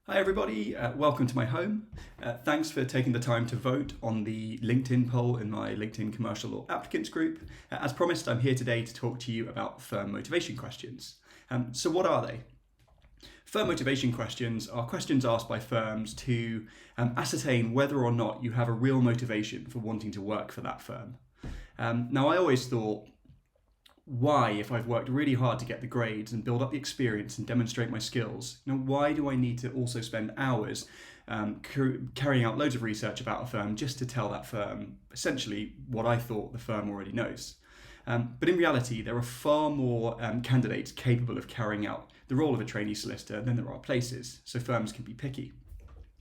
Hi everybody, welcome to my home. Thanks for taking the time to vote on the LinkedIn poll in my LinkedIn commercial law applicants group. As promised, I'm here today to talk to you about firm motivation questions. So what are they? Firm motivation questions are questions asked by firms to ascertain whether or not you have a real motivation for wanting to work for that firm. Now I always thought, why, if I've worked really hard to get the grades and build up the experience and demonstrate my skills, why do I need to also spend hours carrying out loads of research about a firm just to tell that firm essentially what I thought the firm already knows? But in reality, there are far more candidates capable of carrying out the role of a trainee solicitor than there are places, so firms can be picky.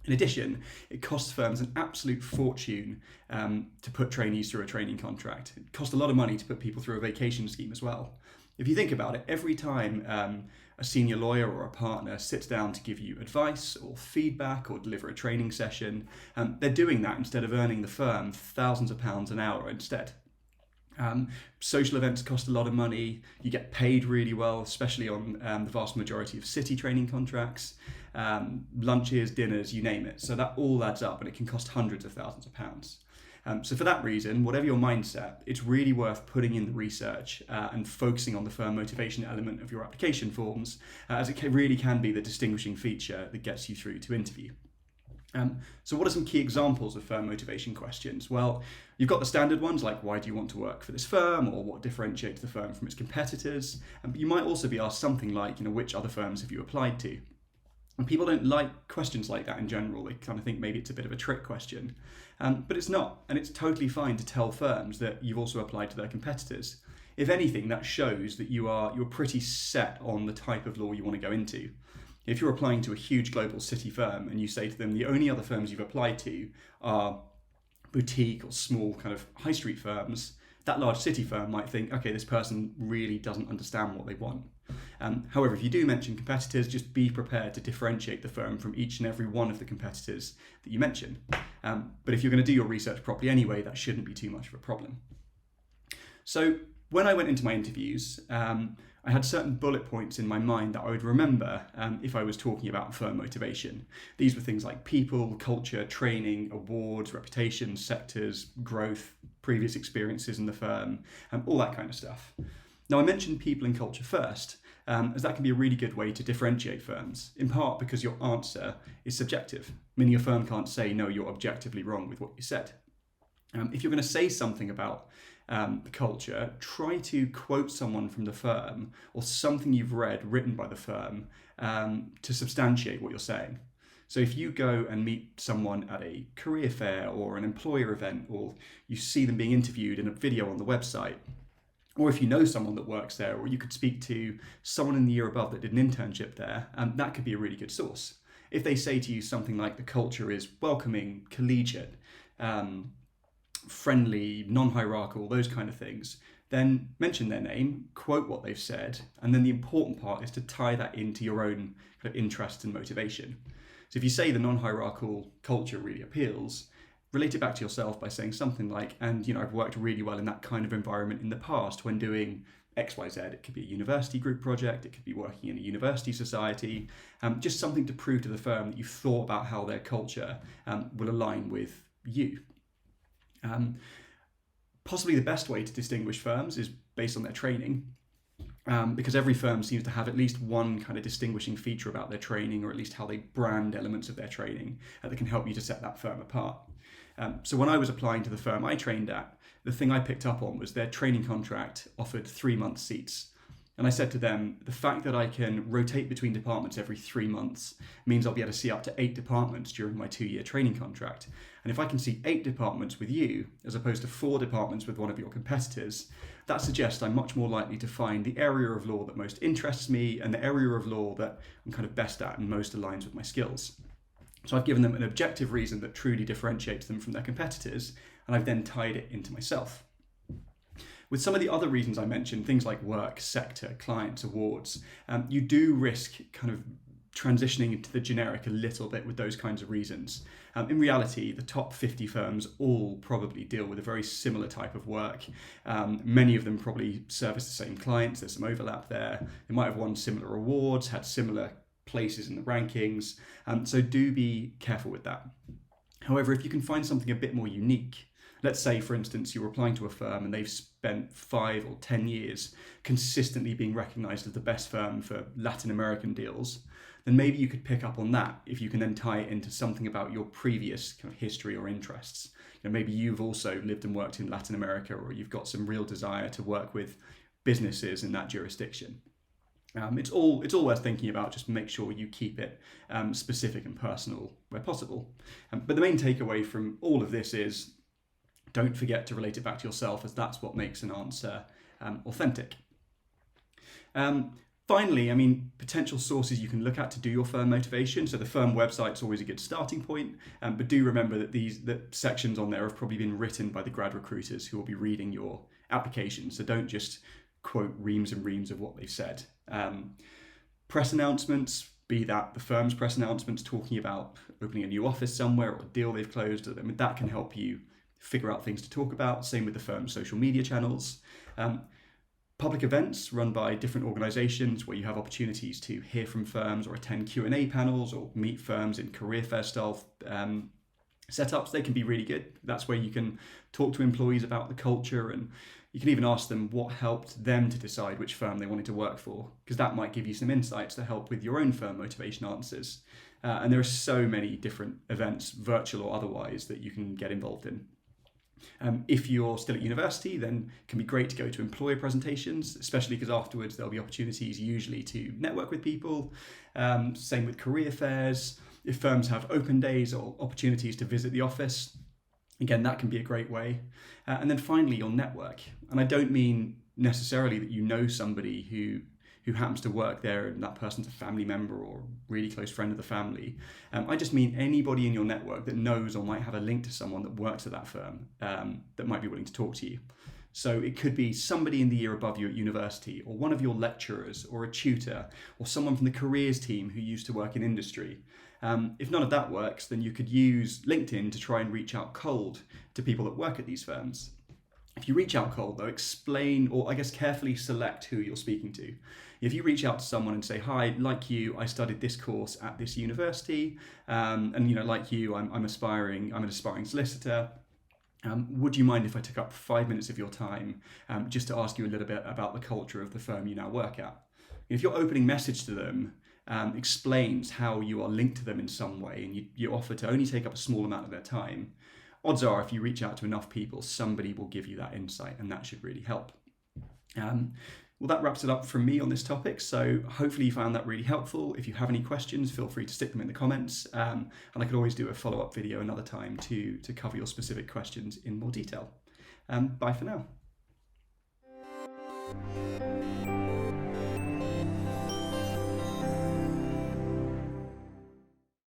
In addition, it costs firms an absolute fortune to put trainees through a training contract. It costs a lot of money to put people through a vacation scheme as well. If you think about it, every time a senior lawyer or a partner sits down to give you advice or feedback or deliver a training session, they're doing that instead of earning the firm thousands of pounds an hour instead. Social events cost a lot of money. You get paid really well, especially on the vast majority of city training contracts. Lunches, dinners, you name it. So that all adds up and it can cost hundreds of thousands of pounds. So for that reason, whatever your mindset, it's really worth putting in the research and focusing on the firm motivation element of your application forms, as it really can be the distinguishing feature that gets you through to interview. So what are some key examples of firm motivation questions? Well, you've got the standard ones like why do you want to work for this firm, or what differentiates the firm from its competitors. But you might also be asked something like, which other firms have you applied to? And people don't like questions like that in general. They kind of think maybe it's a bit of a trick question. But it's not, and it's totally fine to tell firms that you've also applied to their competitors. If anything, that shows that you're pretty set on the type of law you want to go into. If you're applying to a huge global city firm and you say to them the only other firms you've applied to are boutique or small kind of high street firms, that large city firm might think, okay, this person really doesn't understand what they want. However, if you do mention competitors, just be prepared to differentiate the firm from each and every one of the competitors that you mention. But if you're going to do your research properly anyway, that shouldn't be too much of a problem. So when I went into my interviews, I had certain bullet points in my mind that I would remember if I was talking about firm motivation. These were things like people, culture, training, awards, reputation, sectors, growth, previous experiences in the firm, all that kind of stuff. Now I mentioned people and culture first, as that can be a really good way to differentiate firms, in part because your answer is subjective, meaning your firm can't say, no, you're objectively wrong with what you said. If you're going to say something about the culture, try to quote someone from the firm or something you've read written by the firm to substantiate what you're saying. So if you go and meet someone at a career fair or an employer event, or you see them being interviewed in a video on the website, or if you know someone that works there, or you could speak to someone in the year above that did an internship there, that could be a really good source. If they say to you something like the culture is welcoming, collegiate, friendly, non-hierarchical, those kind of things, then mention their name, quote what they've said, and then the important part is to tie that into your own kind of interest and motivation. So if you say the non-hierarchical culture really appeals, relate it back to yourself by saying something like, and I've worked really well in that kind of environment in the past when doing XYZ. It could be a university group project, it could be working in a university society, just something to prove to the firm that you've thought about how their culture will align with you. Possibly the best way to distinguish firms is based on their training, because every firm seems to have at least one kind of distinguishing feature about their training, or at least how they brand elements of their training that can help you to set that firm apart. So when I was applying to the firm I trained at, the thing I picked up on was their training contract offered 3-month seats. And I said to them, the fact that I can rotate between departments every 3 months means I'll be able to see up to 8 departments during my 2-year training contract. And if I can see 8 departments with you, as opposed to 4 departments with one of your competitors, that suggests I'm much more likely to find the area of law that most interests me and the area of law that I'm kind of best at and most aligns with my skills. So I've given them an objective reason that truly differentiates them from their competitors, and I've then tied it into myself. With some of the other reasons I mentioned, things like work, sector, clients, awards, you do risk kind of transitioning into the generic a little bit with those kinds of reasons. In reality, the top 50 firms all probably deal with a very similar type of work. Many of them probably service the same clients. There's some overlap there. They might have won similar awards, had similar places in the rankings. So do be careful with that. However, if you can find something a bit more unique, let's say, for instance, you're applying to a firm and they've spent 5 or 10 years consistently being recognized as the best firm for Latin American deals, then maybe you could pick up on that if you can then tie it into something about your previous kind of history or interests. Maybe you've also lived and worked in Latin America, or you've got some real desire to work with businesses in that jurisdiction. It's all worth thinking about. Just make sure you keep it specific and personal where possible. But the main takeaway from all of this is, don't forget to relate it back to yourself, as that's what makes an answer authentic. Finally, potential sources you can look at to do your firm motivation. So the firm website's always a good starting point, but do remember that the sections on there have probably been written by the grad recruiters who will be reading your application. So don't just quote reams and reams of what they've said. Press announcements, be that the firm's press announcements talking about opening a new office somewhere or a deal they've closed, that can help you figure out things to talk about. Same with the firm's social media channels. Public events run by different organisations where you have opportunities to hear from firms or attend Q&A panels or meet firms in career fair style setups. They can be really good. That's where you can talk to employees about the culture, and you can even ask them what helped them to decide which firm they wanted to work for, because that might give you some insights to help with your own firm motivation answers. And there are so many different events, virtual or otherwise, that you can get involved in. If you're still at university, then it can be great to go to employer presentations, especially because afterwards there'll be opportunities usually to network with people. Same with career fairs. If firms have open days or opportunities to visit the office, again, that can be a great way. And then finally, your network. And I don't mean necessarily that you know somebody who happens to work there and that person's a family member or really close friend of the family. I just mean anybody in your network that knows or might have a link to someone that works at that firm that might be willing to talk to you. So it could be somebody in the year above you at university, or one of your lecturers, or a tutor, or someone from the careers team who used to work in industry. If none of that works, then you could use LinkedIn to try and reach out cold to people that work at these firms. If you reach out cold, though, explain, or I guess carefully select who you're speaking to. If you reach out to someone and say, hi, like you, I studied this course at this university, and like you, I'm an aspiring solicitor. Would you mind if I took up 5 minutes of your time just to ask you a little bit about the culture of the firm you now work at? If your opening message to them explains how you are linked to them in some way, and you offer to only take up a small amount of their time, odds are if you reach out to enough people, somebody will give you that insight, and that should really help. Well, that wraps it up from me on this topic. So hopefully you found that really helpful. If you have any questions, feel free to stick them in the comments. And I could always do a follow-up video another time to cover your specific questions in more detail. Bye for now.